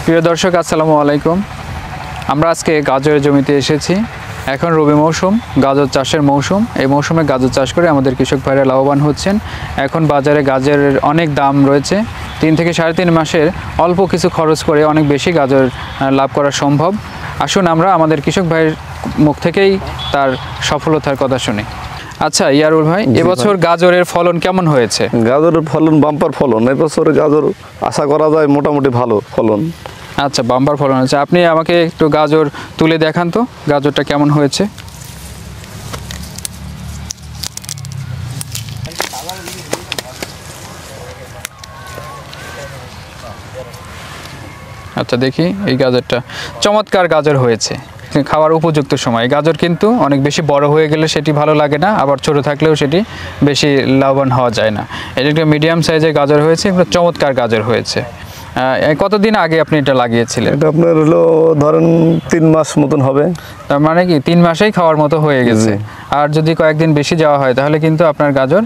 প্রিয় দর্শক আসসালামু আলাইকুম। আমরা আজকে গাজরের জমিতে এসেছি। এখন রবি মৌসুম, গাজর চাষের মৌসুম। এই মৌসুমে গাজর চাষ করে আমাদের কৃষক ভাইরা লাভবান হচ্ছেন। এখন বাজারে গাজরের অনেক দাম রয়েছে। 3 থেকে 3.5 মাসের অল্প কিছু খরচ করে অনেক বেশি গাজর লাভ করা সম্ভব। আসুন আমরা আমাদের কৃষক ভাইয়ের মুখ থেকেই তার সফলতার কথা শুনি। আচ্ছা ইয়ারুল ভাই, এবছর গাজরের ফলন কেমন হয়েছে? গাজরের ফলন বাম্পার ফলন। এবছর গাজর আশা করা যায় মোটামুটি ভালো ফলন। আচ্ছা, বাম্পার ফলন হয়েছে। আপনি আমাকে একটু গাজর তুলে দেখান তো, গাজরটা কেমন হয়েছে। আচ্ছা দেখি, এই গাজরটা চমৎকার গাজর হয়েছে, খাওয়ার উপযুক্ত সময়। গাজর কিন্তু অনেক বেশি বড় হয়ে গেলে সেটি ভালো লাগে না, আবার ছোট থাকলেও সেটি বেশি লাভবান হওয়া যায় না। এটা একটা মিডিয়াম সাইজের গাজর হয়েছে, একটা চমৎকার গাজর হয়েছে। কতদিন আগে আপনি এটা লাগিয়েছিলেন? এটা আপনার হলো ধরেন 3 মাস মতন হবে। তার মানে কি 3 মাসেই খাওয়ার মতো হয়ে গেছে। আর যদি কয়েকদিন বেশি যাওয়া হয় তাহলে কিন্তু আপনার গাজর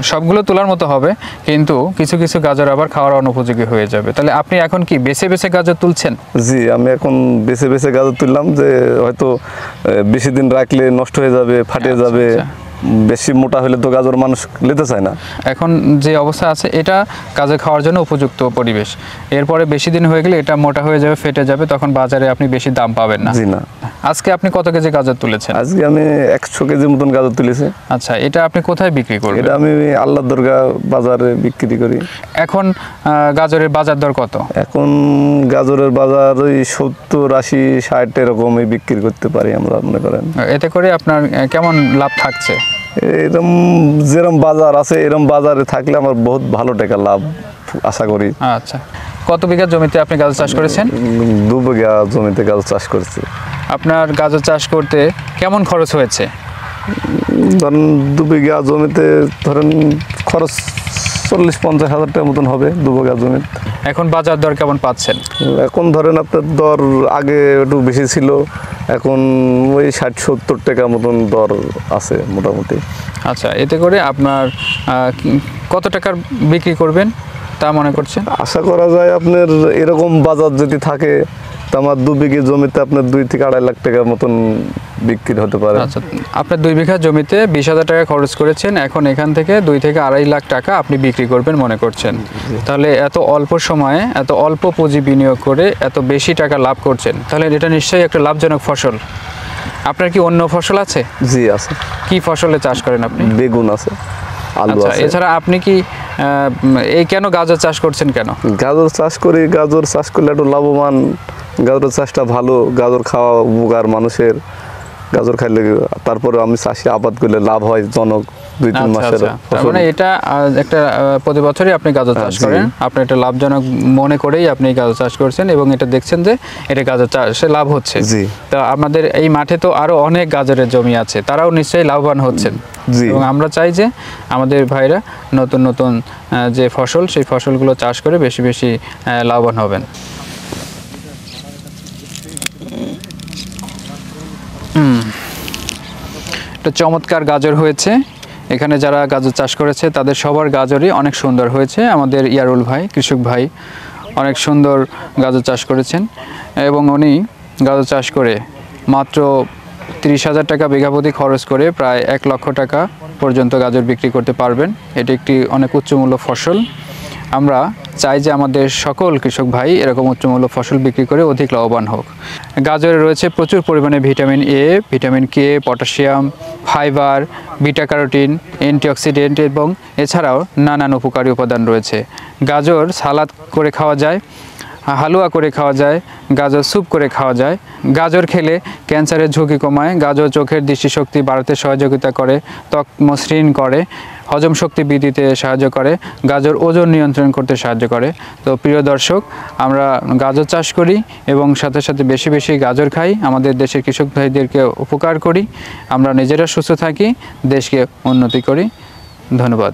সবগুলো তোলার মতো হবে, কিন্তু কিছু কিছু গাজর আবার খাওয়ার অনুপযোগী হয়ে যাবে। তাহলে আপনি এখন কি বেছে বেছে গাজর তুলছেন? জি, আমি এখন বেছে বেছে গাজর তুললাম, যে হয়তো বেশি দিন রাখলে নষ্ট হয়ে যাবে, ফাটে যাবে। বেশি মোটা হলে তো গাজর মানুষ নিতে চায় না। এখন যে অবস্থা আছে এটা গাজর খাওয়ার জন্য উপযুক্ত পরিবেশ। এরপরে বেশি দিন হয়ে গেলে এটা মোটা হয়ে যাবে, ফেটে যাবে, তখন বাজারে আপনি বেশি দাম পাবেন না। জি না। আজকে আপনি কত কেজি গাজর তুলেছেন? আজকে আমি 100 কেজি মতন গাজর তুলেছি। আচ্ছা, এটা আপনি কোথায় বিক্রি করবেন? এটা আমি আল্লাহ দরগা বাজারে বিক্রি করি। এখন গাজরের বাজার দর কত? এখন গাজরের বাজার ওই 70, 80, 60 এরকমই বিক্রি করতে পারি আমরা, মনে করেন। এতে করে আপনার কেমন লাভ থাকছে? এরকম যেরকম বাজার আছে এরকম বাজারে থাকলে আমার বহুত ভালো টাকা লাভ আশা করি। আচ্ছা, কত বিঘা জমিতে আপনি গাজর চাষ করেছেন? 2 বিঘা জমিতে গাজর চাষ করেছি। আপনার গাজর চাষ করতে কেমন খরচ হয়েছে? ধরেন 2 বিঘা জমিতে ধরেন খরচ 40-50 হাজার টাকা মতন হবে 2 বিঘা জমিতে। এখন বাজার দর কেমন পাচ্ছেন? এখন ধরেন আপনার দর আগে একটু বেশি ছিল, এখন ওই 60-70 টাকা মতন দর আছে মোটামুটি। আচ্ছা, এতে করে আপনার কত টাকার বিক্রি করবেন তা মনে করছেন? আশা করা যায় আপনার এরকম বাজার যদি থাকে তা আমার 2 বিঘা জমিতে আপনার 2 থেকে 2.5 লাখ টাকার মতন বিক্রি হতে পারে। আচ্ছা, আপনার 2 বিঘা জমিতে 20,000 টাকা খরচ করেছেন, এখন এখান থেকে 2 থেকে 2.5 লাখ টাকা আপনি বিক্রি করবেন মনে করছেন। তাহলে এত অল্প সময়ে এত অল্প পুঁজি বিনিয়োগ করে এত বেশি টাকা লাভ করছেন, তাহলে এটা নিশ্চয়ই একটা লাভজনক ফসল। আপনার কি অন্য ফসল আছে? জি আছে। কি ফসলে চাষ করেন আপনি? বেগুন আছে, আলু আচ্ছা, আছে। এছাড়া আপনি কি এই কেন গাজর চাষ করছেন কেন? গাজর চাষ করি, গাজর চাষ করলে একটু লাভবান। গাজর চাষটা ভালো, গাজর খাওয়া উপকার মানুষের। গাজর খাইলে তারপরে আমি চাষি আবাদ করলে লাভ হয় জনক 2-3 মাসের। তার মানে এটা একটা প্রতি বছরই আপনি গাজর চাষ করেন, আপনি এটা লাভজনক মনে করেই আপনি গাজর চাষ করছেন এবং এটা দেখছেন যে এটা গাজর চাষে লাভ হচ্ছে। জি। তো আমাদের এই মাঠে তো আরো অনেক গাজরের জমি আছে, তারাও নিশ্চয়ই লাভবান হচ্ছেন। জি। এবং আমরা চাই যে আমাদের ভাইরা নতুন নতুন যে ফসল সেই ফসলগুলো চাষ করে বেশি বেশি লাভবান হবেন। একটা চমৎকার গাজর হয়েছে। এখানে যারা গাজর চাষ করেছে তাদের সবার গাজরই অনেক সুন্দর হয়েছে। আমাদের ইয়ারুল ভাই, কৃষক ভাই, অনেক সুন্দর গাজর চাষ করেছেন এবং উনি গাজর চাষ করে মাত্র 30,000 টাকা বিঘা প্রতি খরচ করে প্রায় 1 লক্ষ টাকা পর্যন্ত গাজর বিক্রি করতে পারবেন। এটি একটি অনেক উচ্চমূল্য ফসল। আমরা চাই যে আমাদের সকল কৃষক ভাই এরকম উচ্চমূল্য ফসল বিক্রি করে অধিক লাভবান হোক। গাজরে রয়েছে প্রচুর পরিমাণে vitamin A, vitamin K, potassium, fibre, beta carotene, antioxidant এবং এছাড়াও নানান উপকারী উপাদান রয়েছে। গাজর সালাদ করে খাওয়া যায়, হালুয়া করে খাওয়া যায়, গাজর স্যুপ করে খাওয়া যায়। গাজর খেলে ক্যান্সারের ঝুঁকি কমায়, গাজর চোখের দৃষ্টিশক্তি বাড়াতে সহযোগিতা করে, ত্বক মসৃণ করে, হজম শক্তি বৃদ্ধিতে সাহায্য করে, গাজর ওজন নিয়ন্ত্রণ করতে সাহায্য করে। তো প্রিয় দর্শক, আমরা গাজর চাষ করি এবং সাথে সাথে বেশি বেশি গাজর খাই, আমাদের দেশের কৃষক ভাইদেরকে উপকার করি, আমরা নিজেরা সুস্থ থাকি, দেশকে উন্নতি করি। ধন্যবাদ।